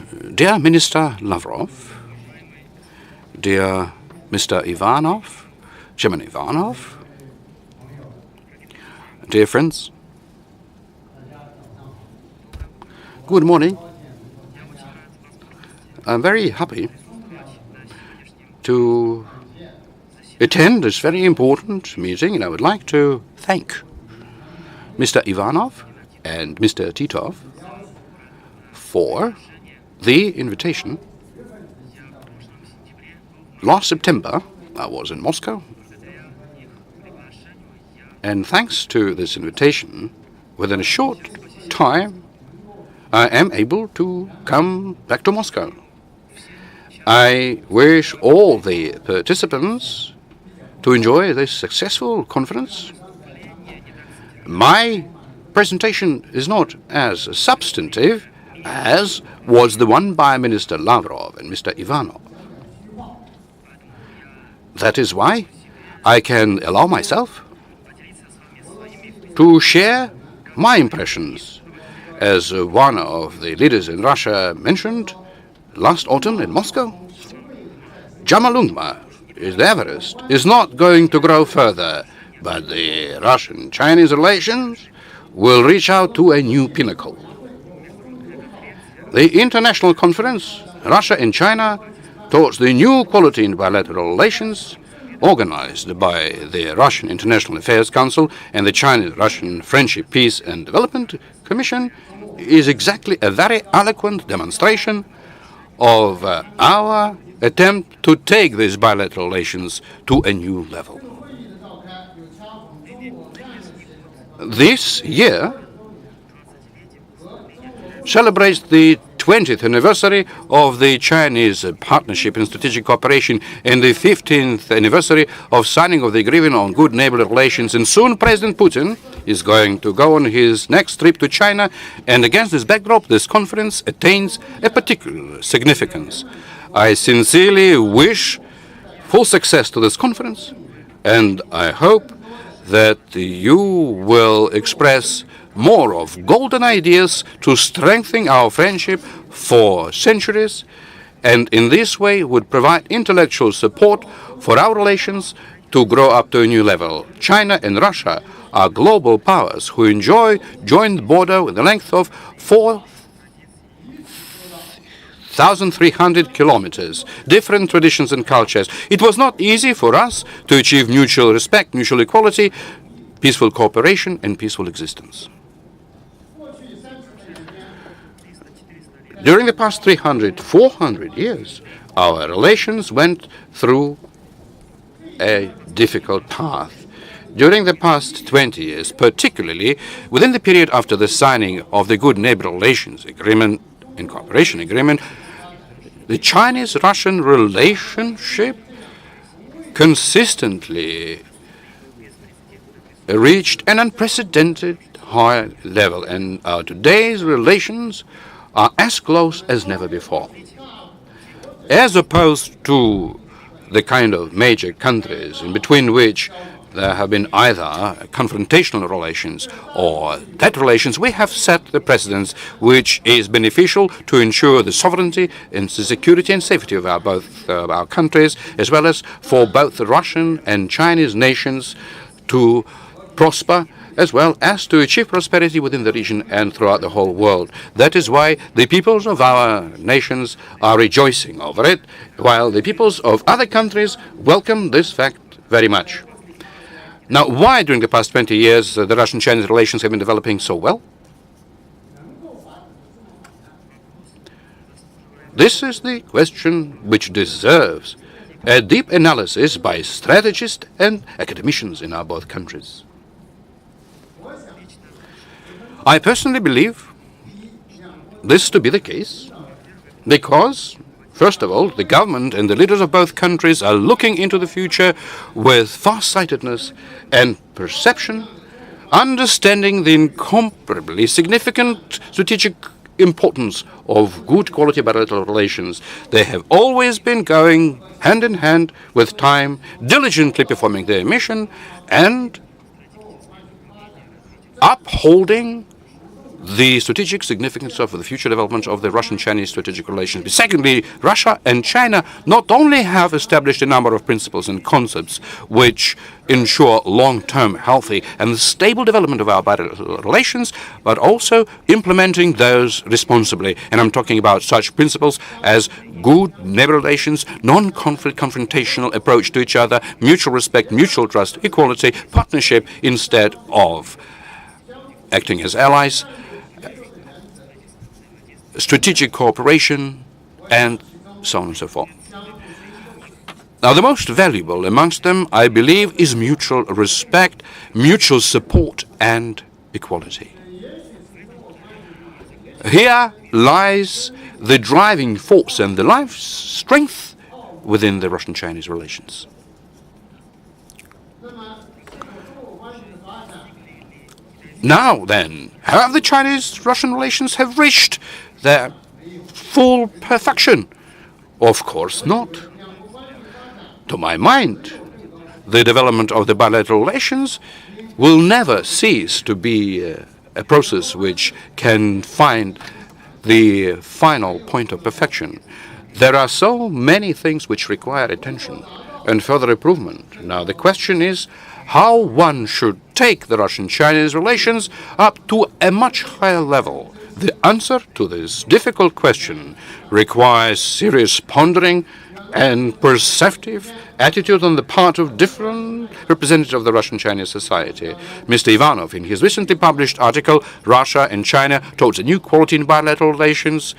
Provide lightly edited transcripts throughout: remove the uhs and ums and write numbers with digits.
Dear Minister Lavrov, dear Mr. Ivanov, Chairman Ivanov, dear friends, good morning. I'm very happy to attend this very important meeting, and I would like to thank Mr. Ivanov and Mr. Titov for the invitation. Last September, I was in Moscow, and thanks to this invitation, within a short time, I am able to come back to Moscow. I wish all the participants to enjoy this successful conference. My presentation is not as substantive as was the one by Minister Lavrov and Mr. Ivanov. That is why I can allow myself to share my impressions. As one of the leaders in Russia mentioned last autumn in Moscow, Jamalungma, the Everest, is not going to grow further, but the Russian-Chinese relations will reach out to a new pinnacle. The international conference, Russia and China, towards the new quality in bilateral relations, organized by the Russian International Affairs Council and the China-Russian Friendship, Peace and Development Commission, is exactly a very eloquent demonstration of our attempt to take these bilateral relations to a new level. This year celebrates the 20th anniversary of the Chinese Partnership in Strategic Cooperation and the 15th anniversary of signing of the Agreement on Good Neighborly Relations. And soon President Putin is going to go on his next trip to China. And against this backdrop, this conference attains a particular significance. I sincerely wish full success to this conference, and I hope that you will express more of golden ideas to strengthen our friendship for centuries, and in this way would provide intellectual support for our relations to grow up to a new level. China and Russia are global powers who enjoy joint border with a length of 4,300 kilometers, different traditions and cultures. It was not easy for us to achieve mutual respect, mutual equality, peaceful cooperation, and peaceful existence. During the past 300, 400 years, our relations went through a difficult path. During the past 20 years, particularly within the period after the signing of the Good Neighbor Relations Agreement and Cooperation Agreement, the Chinese-Russian relationship consistently reached an unprecedented high level, and our today's relations are as close as never before. As opposed to the kind of major countries in between which there have been either confrontational relations or dead relations, we have set the precedence which is beneficial to ensure the sovereignty and the security and safety of both our countries, as well as for both the Russian and Chinese nations to prosper, as well as to achieve prosperity within the region and throughout the whole world. That is why the peoples of our nations are rejoicing over it, while the peoples of other countries welcome this fact very much. Now, why during the past 20 years the Russian-Chinese relations have been developing so well? This is the question which deserves a deep analysis by strategists and academicians in our both countries. I personally believe this to be the case because, first of all, the government and the leaders of both countries are looking into the future with far-sightedness and perception, understanding the incomparably significant strategic importance of good quality bilateral relations. They have always been going hand in hand with time, diligently performing their mission and upholding the strategic significance of the future development of the Russian-Chinese strategic relations. Secondly, Russia and China not only have established a number of principles and concepts which ensure long-term, healthy and stable development of our bilateral relations, but also implementing those responsibly. And I'm talking about such principles as good neighbor relations, non-conflict, confrontational approach to each other, mutual respect, mutual trust, equality, partnership instead of acting as allies, strategic cooperation, and so on and so forth. Now, the most valuable amongst them, I believe, is mutual respect, mutual support, and equality. Here lies the driving force and the life strength within the Russian-Chinese relations. Now then, have the Chinese-Russian relations have reached their full perfection? Of course not. To my mind, the development of the bilateral relations will never cease to be a process which can find the final point of perfection. There are so many things which require attention and further improvement. Now the question is how one should take the Russian-Chinese relations up to a much higher level. The answer to this difficult question requires serious pondering and perceptive attitude on the part of different representatives of the Russian-Chinese society. Mr. Ivanov, in his recently published article, Russia and China Towards a New Quality in Bilateral Relations,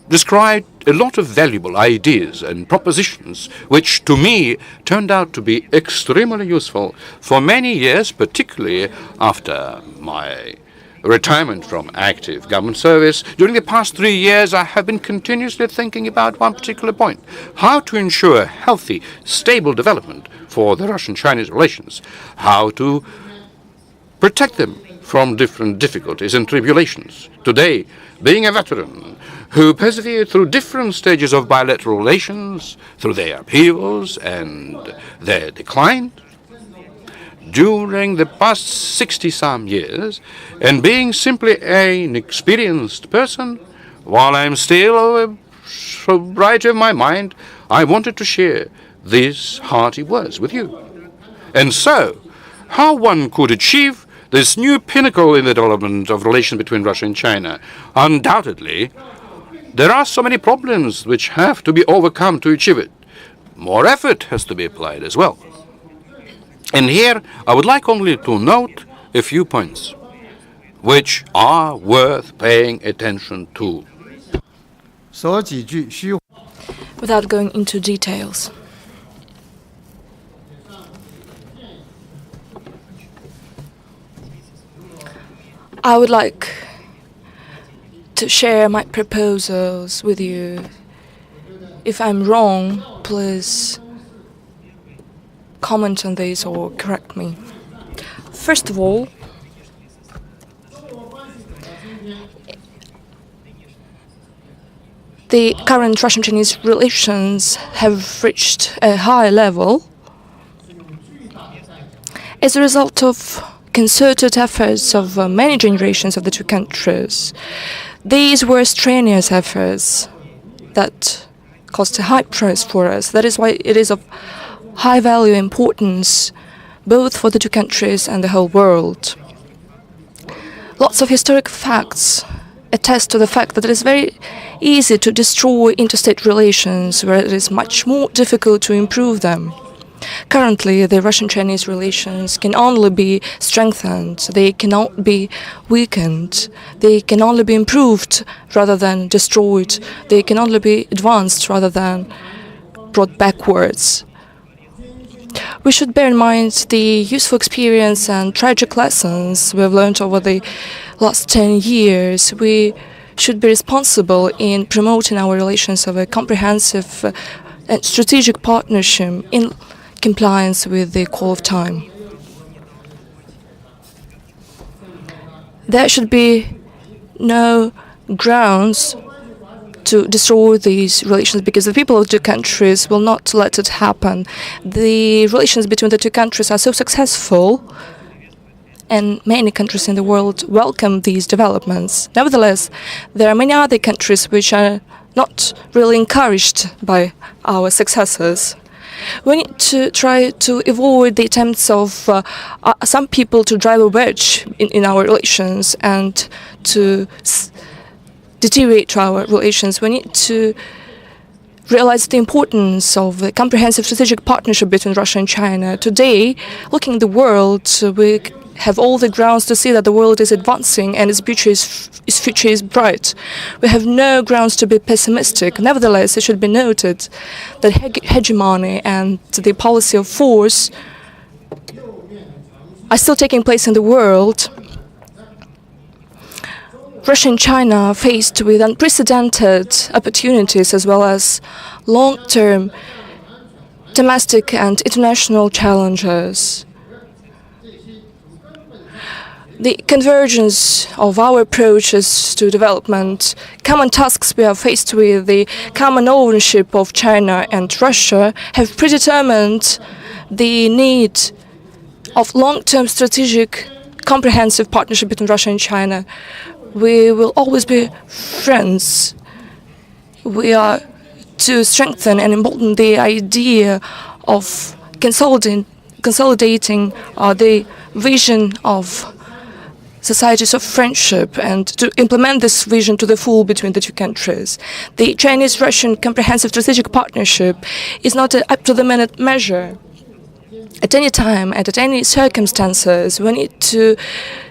described a lot of valuable ideas and propositions, which to me turned out to be extremely useful. For many years, particularly after my retirement from active government service, during the past 3 years I have been continuously thinking about one particular point: how to ensure healthy, stable development for the Russian-Chinese relations, how to protect them from different difficulties and tribulations. Today, being a veteran who persevered through different stages of bilateral relations, through their upheavals and their decline, during the past 60-some years, and being simply an experienced person, while I'm still so bright in my mind, I wanted to share these hearty words with you. And so, how one could achieve this new pinnacle in the development of relations between Russia and China? Undoubtedly, there are so many problems which have to be overcome to achieve it. More effort has to be applied as well. And here, I would like only to note a few points which are worth paying attention to. Without going into details, I would like to share my proposals with you. If I'm wrong, please comment on this or correct me. First of all, the current Russian-Chinese relations have reached a high level as a result of concerted efforts of many generations of the two countries. These were strenuous efforts that cost a high price for us. That is why it is of high value importance both for the two countries and the whole world. Lots of historic facts attest to the fact that it is very easy to destroy interstate relations, where it is much more difficult to improve them. Currently, the Russian-Chinese relations can only be strengthened, they cannot be weakened, they can only be improved rather than destroyed, they can only be advanced rather than brought backwards. We should bear in mind the useful experience and tragic lessons we've learned over the last 10 years. We should be responsible in promoting our relations of a comprehensive and strategic partnership in compliance with the call of time. There should be no grounds to destroy these relations, because the people of the two countries will not let it happen. The relations between the two countries are so successful and many countries in the world welcome these developments. Nevertheless, there are many other countries which are not really encouraged by our successes. We need to try to avoid the attempts of some people to drive a wedge in our relations and to deteriorate our relations. We need to realize the importance of a comprehensive strategic partnership between Russia and China. Today, looking at the world, we have all the grounds to see that the world is advancing and its future is bright. We have no grounds to be pessimistic. Nevertheless, it should be noted that hegemony and the policy of force are still taking place in the world. Russia and China are faced with unprecedented opportunities as well as long-term domestic and international challenges. The convergence of our approaches to development, common tasks we are faced with, the common ownership of China and Russia have predetermined the need of long-term strategic comprehensive partnership between Russia and China. We will always be friends. We are to strengthen and embolden the idea of consolidating the vision of societies of friendship and to implement this vision to the full between the two countries. The Chinese-Russian comprehensive strategic partnership is not an up-to-the-minute measure. At any time and at any circumstances, we need to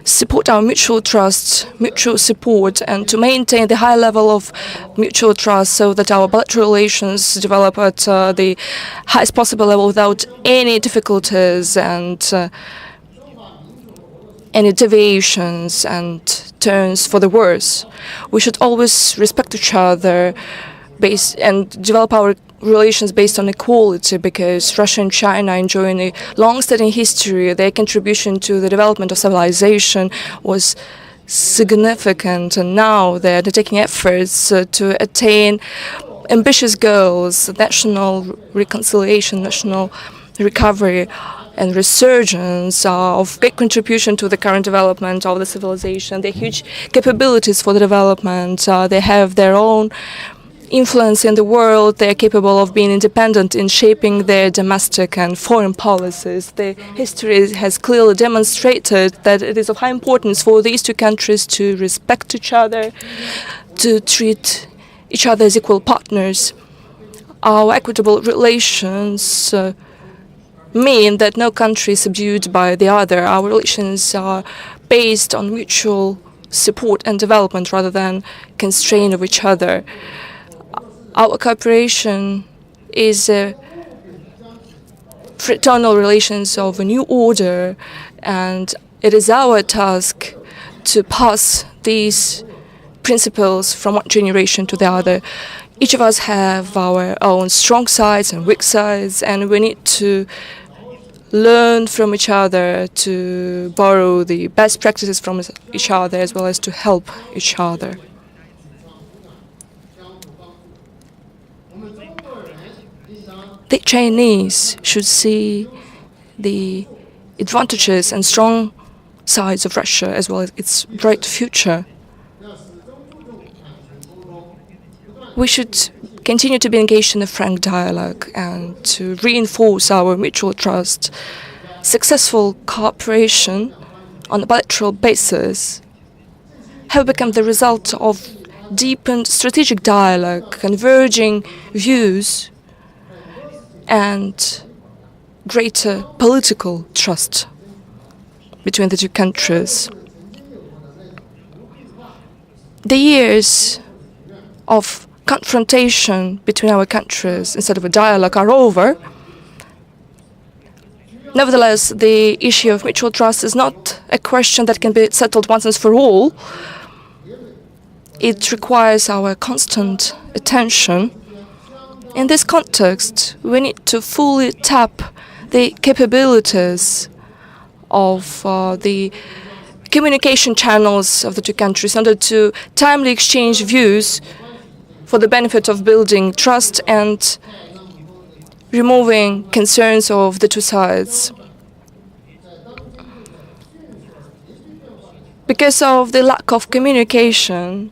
support our mutual trust, mutual support, and to maintain the high level of mutual trust so that our bilateral relations develop at the highest possible level without any difficulties and any deviations and turns for the worse. We should always respect each other and develop our relations based on equality, because Russia and China are enjoying a long-standing history. Their contribution to the development of civilization was significant, and now they're undertaking efforts to attain ambitious goals, national reconciliation, national recovery, and resurgence of great contribution to the current development of the civilization. They have huge capabilities for the development. They have their own influence in the world. They are capable of being independent in shaping their domestic and foreign policies. The history has clearly demonstrated that it is of high importance for these two countries to respect each other, to treat each other as equal partners. Our equitable relations mean that no country is subdued by the other. Our relations are based on mutual support and development rather than constraint of each other. Our cooperation is fraternal relations of a new order, and it is our task to pass these principles from one generation to the other. Each of us have our own strong sides and weak sides, and we need to learn from each other, to borrow the best practices from each other, as well as to help each other. The Chinese should see the advantages and strong sides of Russia as well as its bright future. We should continue to be engaged in a frank dialogue and to reinforce our mutual trust. Successful cooperation on a bilateral basis have become the result of deepened strategic dialogue, converging views, and greater political trust between the two countries. The years of confrontation between our countries instead of a dialogue are over. Nevertheless, the issue of mutual trust is not a question that can be settled once and for all. It requires our constant attention. In this context, we need to fully tap the capabilities of the communication channels of the two countries in order to timely exchange views for the benefit of building trust and removing concerns of the two sides. Because of the lack of communication,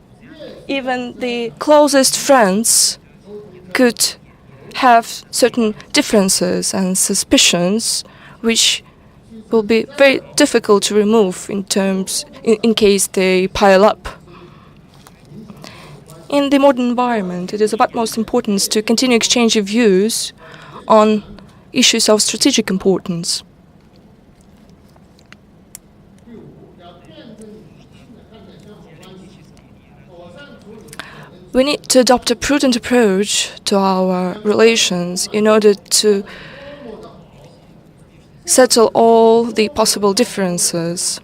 even the closest friends could have certain differences and suspicions which will be very difficult to remove in case they pile up. In the modern environment, it is of utmost importance to continue exchanging views on issues of strategic importance. We need to adopt a prudent approach to our relations in order to settle all the possible differences.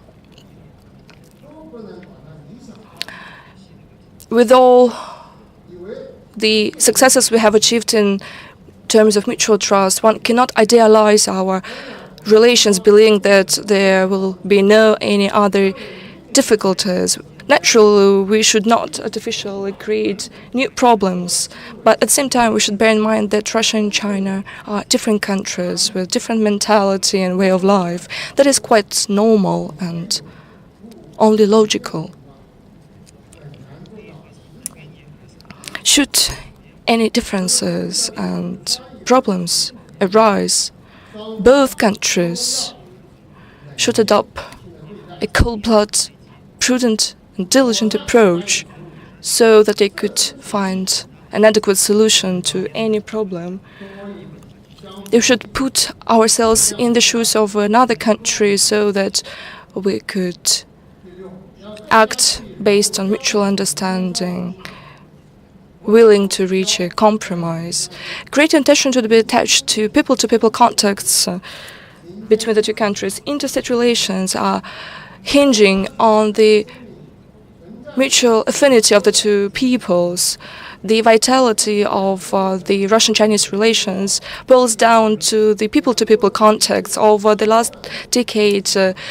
With all the successes we have achieved in terms of mutual trust, one cannot idealize our relations believing that there will be no any other difficulties. Naturally, we should not artificially create new problems, but at the same time, we should bear in mind that Russia and China are different countries with different mentality and way of life. That is quite normal and only logical. Should any differences and problems arise, both countries should adopt a cold-blooded, prudent and diligent approach so that they could find an adequate solution to any problem. We should put ourselves in the shoes of another country so that we could act based on mutual understanding, willing to reach a compromise. Great attention should be attached to people-to-people contacts between the two countries. Interstate relations are hinging on the mutual affinity of the two peoples. The vitality of the Russian-Chinese relations boils down to the people-to-people contacts. Over the last decade,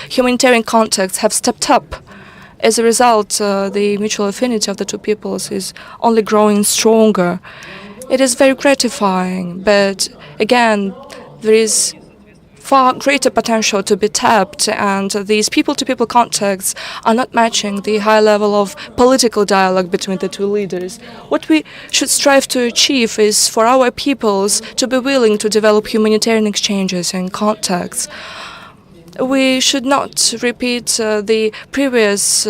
humanitarian contacts have stepped up. As a result, the mutual affinity of the two peoples is only growing stronger. It is very gratifying, but again, there is far greater potential to be tapped, and these people-to-people contacts are not matching the high level of political dialogue between the two leaders. What we should strive to achieve is for our peoples to be willing to develop humanitarian exchanges and contacts. We should not repeat the previous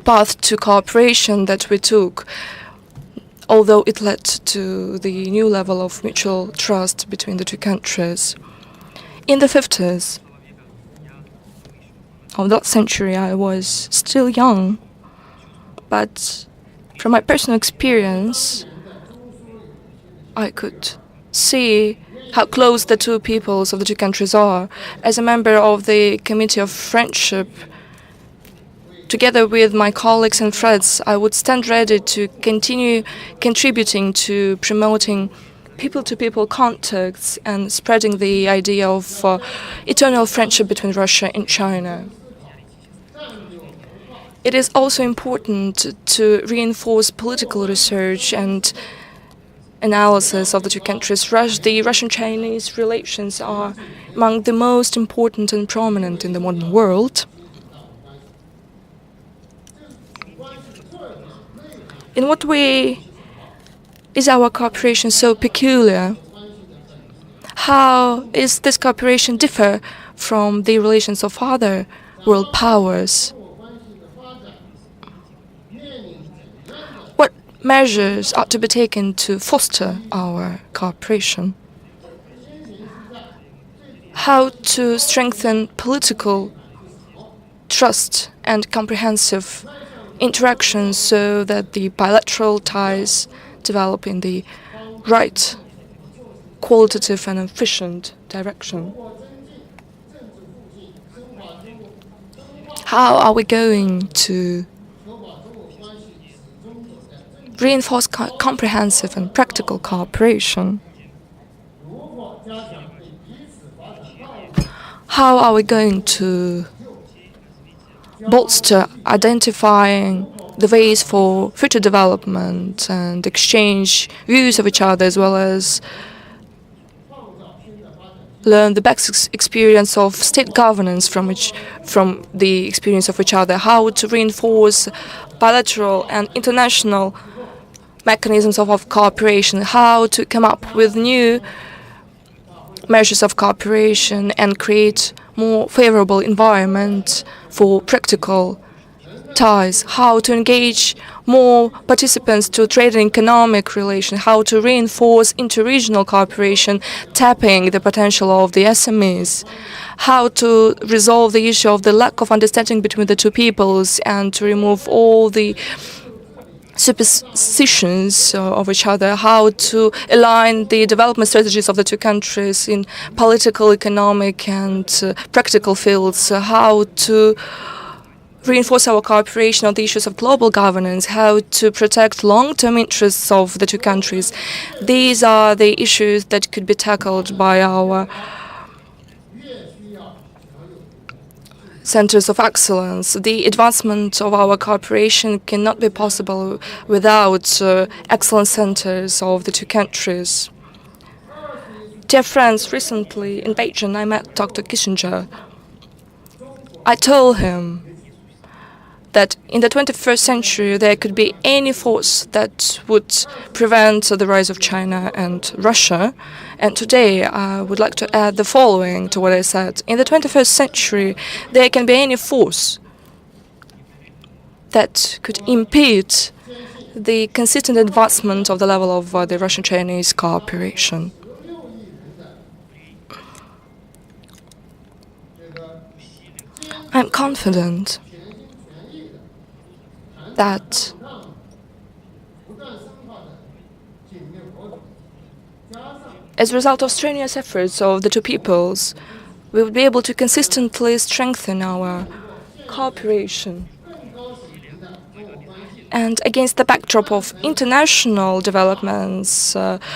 path to cooperation that we took, although it led to the new level of mutual trust between the two countries. In the 50s of that century, I was still young, but from my personal experience, I could see how close the two peoples of the two countries are. As a member of the Committee of Friendship, together with my colleagues and friends, I would stand ready to continue contributing to promoting people-to-people contacts and spreading the idea of eternal friendship between Russia and China. It is also important to reinforce political research and analysis of the two countries. The Russian-Chinese relations are among the most important and prominent in the modern world. In what way is our cooperation so peculiar? How is this cooperation differ from the relations of other world powers? What measures are to be taken to foster our cooperation? How to strengthen political trust and comprehensive interactions so that the bilateral ties develop in the right, qualitative and efficient direction? How are we going to reinforce comprehensive and practical cooperation? How are we going to bolster identifying the ways for future development and exchange views of each other, as well as learn the best experience of state governance from the experience of each other, how to reinforce bilateral and international mechanisms of cooperation, how to come up with new measures of cooperation and create more favorable environment for practical ties, how to engage more participants to trade and economic relations, how to reinforce interregional cooperation, tapping the potential of the SMEs, how to resolve the issue of the lack of understanding between the two peoples and to remove all the superstitions of each other, how to align the development strategies of the two countries in political, economic, and practical fields, how to reinforce our cooperation on the issues of global governance, how to protect long-term interests of the two countries. These are the issues that could be tackled by our centers of excellence. The advancement of our cooperation cannot be possible without excellent centers of the two countries. Dear friends, recently in Beijing I met Dr. Kissinger. I told him that in the 21st century there could be any force that would prevent the rise of China and Russia. And today I would like to add the following to what I said. In the 21st century there can be any force that could impede the consistent advancement of the level of the Russian-Chinese cooperation. I'm confident that as a result of strenuous efforts of the two peoples, we will be able to consistently strengthen our cooperation. And against the backdrop of international developments,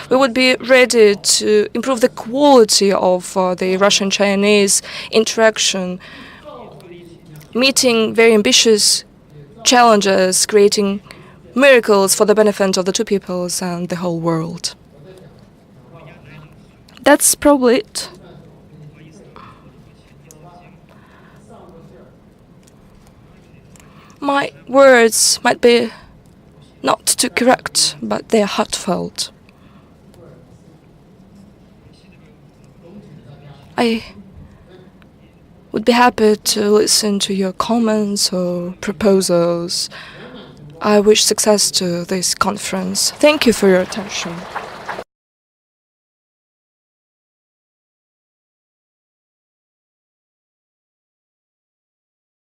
we would be ready to improve the quality of the Russian-Chinese interaction, meeting very ambitious challenges, creating miracles for the benefit of the two peoples and the whole world. That's probably it. My words might be not too correct, but they are heartfelt. I would be happy to listen to your comments or proposals. I wish success to this conference. Thank you for your attention.